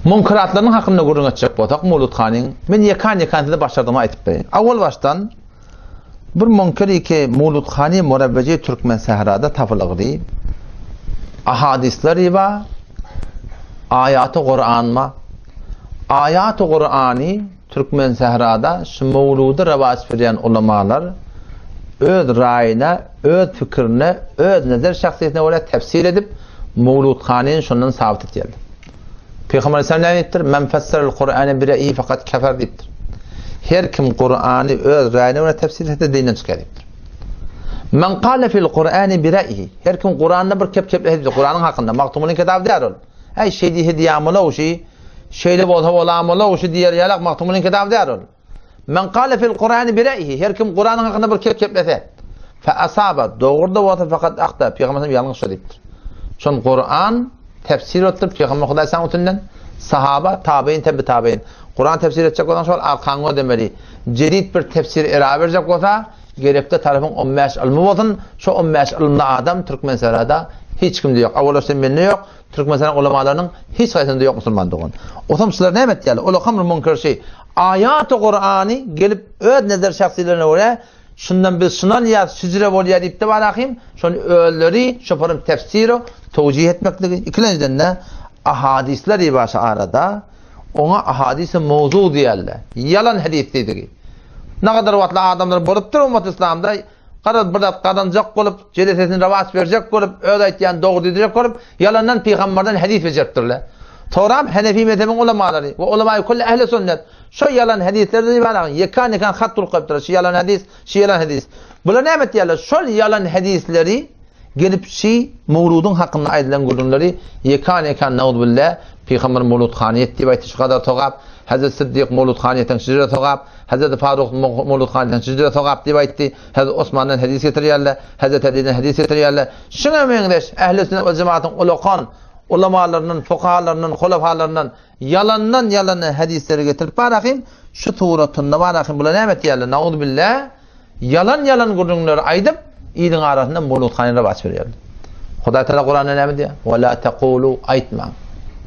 Munkaratlarning hakkında görün etjek bolsak Mawludxanyň men ýekan-ýekanda başardymy aýtyp berýin. Awal başdan bir munkar iki Mawludxany murabbeji Türkmen Sahrada tapylygdy. Ahadisler iba ayat-ı Kur'anma ayat-ı Kur'ani Türkmen Sahrada şu Mawludy rewas berýän ulamalar öz raýyna, öz fikirine, öz nazar şahsiýetine göre tefsir edip Mawludxanyň şondan sabit etýärler. Peygamber sallallahu aleyhi ve sellem men fessara'l Kur'an'ı bir ra'yi fakat kefer diptir. Her kim Kur'an'ı öz ra'yine göre tefsir etse dinden çıkar diptir. Men qala fil Kur'an'ı bir ra'yi. Her kim Kur'an'da bir kep Kur'an'ın hakkında maktumulun kitabı der ol. Ay şeydi hediye amala o şeyle bolsa bola amala o diğer yalak maktumulun kitabı der ol. Men qala fil Kur'an'ı bir ra'yi. Her kim Kur'an'ın hakkında bir kep etse fa asaba doğruda wata fakat aqta. Peygamber yanlış söyleyiptir. Şon Kur'an tefsir etip Peygamber Hudaý sallallahu aleyhi ve sellem sahaba tabiin tabi tabiin Kur'an tefsir edecek olan şol arkaňa demeli. Jedid bir tefsir era berjek bolsa gerekli tarafın 15 ilmi bolsun. Şu 15 ilmli adam Türkmen Sahrada hiç kimde yok. Awalda mende yok. Türkmen Sahra ulamalarynyň hiç gaýsynda yok musulmandygyň. Otam şular näme etýärler? Ola hamr munkar şey. Ayat-ı Kur'any gelip öz nazar şahsiýetlerine göre şundan biz şunan ya süzüre bolýar diýip de barahim. Şonu ölleri şoparym tefsiri tawjih etmekligi. İkinciden de ahadisler ibaşa arada ona ahadisi mawzu diýerler. Yalan hadis diýdi. Ne kadar wagtla adamlar bolup dur ummat İslamda qarar bir qadanjak bolup jeletesini rewas berjek bolup öz aýtýan dogry diýerek bolup yalandan peýgamberden hadis berjekdirler. Toram Hanefi mezhebiň ulemalary we ulema-i kulli ehli sünnet şu yalan hadisleri bana yekan hat tulqapdyr. Şu yalan hadis, şu yalan hadis. Bular näme etýärler? Şol yalan hadisleri gelip Mawludyň hakkında aýdylan gurunlary yekan naud billah Peygamber Mawludxany diýip aýtdy şu kadar togap Hazrat Siddiq Mawludxanyň şeýle togap Hazrat Faruq Mawludxanyň şeýle togap diýip aýtdy. Hazrat Osmandan hadis getirýärler, Hazrat Ali'den hadis getirýärler. Şuna meňdeş ehli sünnet we cemaatyň ulaqan ulamalarynyň, fuqahalarynyň, hulafalarynyň yalandan hadisleri getirip barahim şu Tawratynda barahim bular näme etýärler? Naud billah yalan gurunlary aýdyp ýylyň arasynda Mawludxanyna bas berýärler. Hudaý Taala Kur'an'da näme diýär? Wa la taqulu aýtma.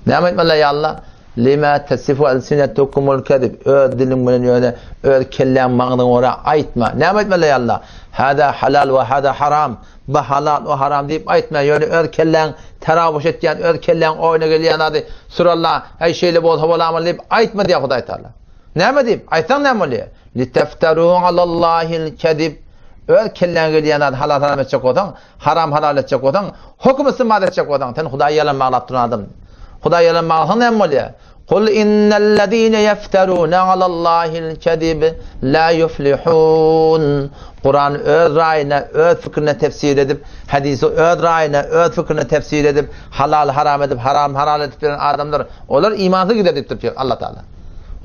Näme etmeli ya Allah? Lima tasifu alsinatukumul kadib. Öz dilim bilen ýöne öz kelläň maňyň ora aýtma. Näme etmeli ya Allah? Hada halal we hada haram. Bu halal we haram diýip aýtma. Ýöne öz kelläň tarabuş etýän, öz kelläň oýna gelýän ady surallah hey şeýle bolsa bolamyl diýip aýtma diýär Hudaý Taala. Näme diýip? Aýtsaň näme bolýar? Litaftaru alallahil kadib. Öz kelläň gelýän ady halal haram etjek bolsaň, haram halal etjek bolsaň, hukm istinbat etjek bolsaň, sen Hudaý ýalan maglap duran adam. Hudaý ýalan maglap näme bolýar? Qul innellezine yefteruna alallahil kadib la yuflihun. Kur'an öz raýyna, öz fikrine tefsir edip, hadisi öz raýyna, öz fikrine tefsir edip, halal haram edip, haram halal edip bilen adamlar, olar imansız gider diýipdir Allah Taala.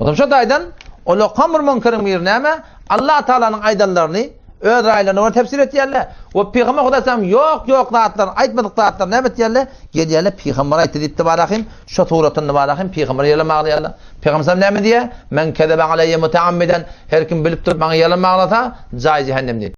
Otam şu taýdan olar hamr munkaryň bir näme? Allah Taalanyň aýdanlaryny öz raýylaryna tefsir etýärler. O Peygamber Hudaý sallam yok zatlar, aýtmadyk zatlar näme etýärler? Gelýärler Peygamber aýtdy diýip de barahim, şu Tawratynda barahim Peygamber ýalan maglýarlar. Peygamber sallam näme diýär? Men kedebe aleyye mutaammiden her kim bilip durup maňa ýalan maglasa, jaýy cehennem diýip.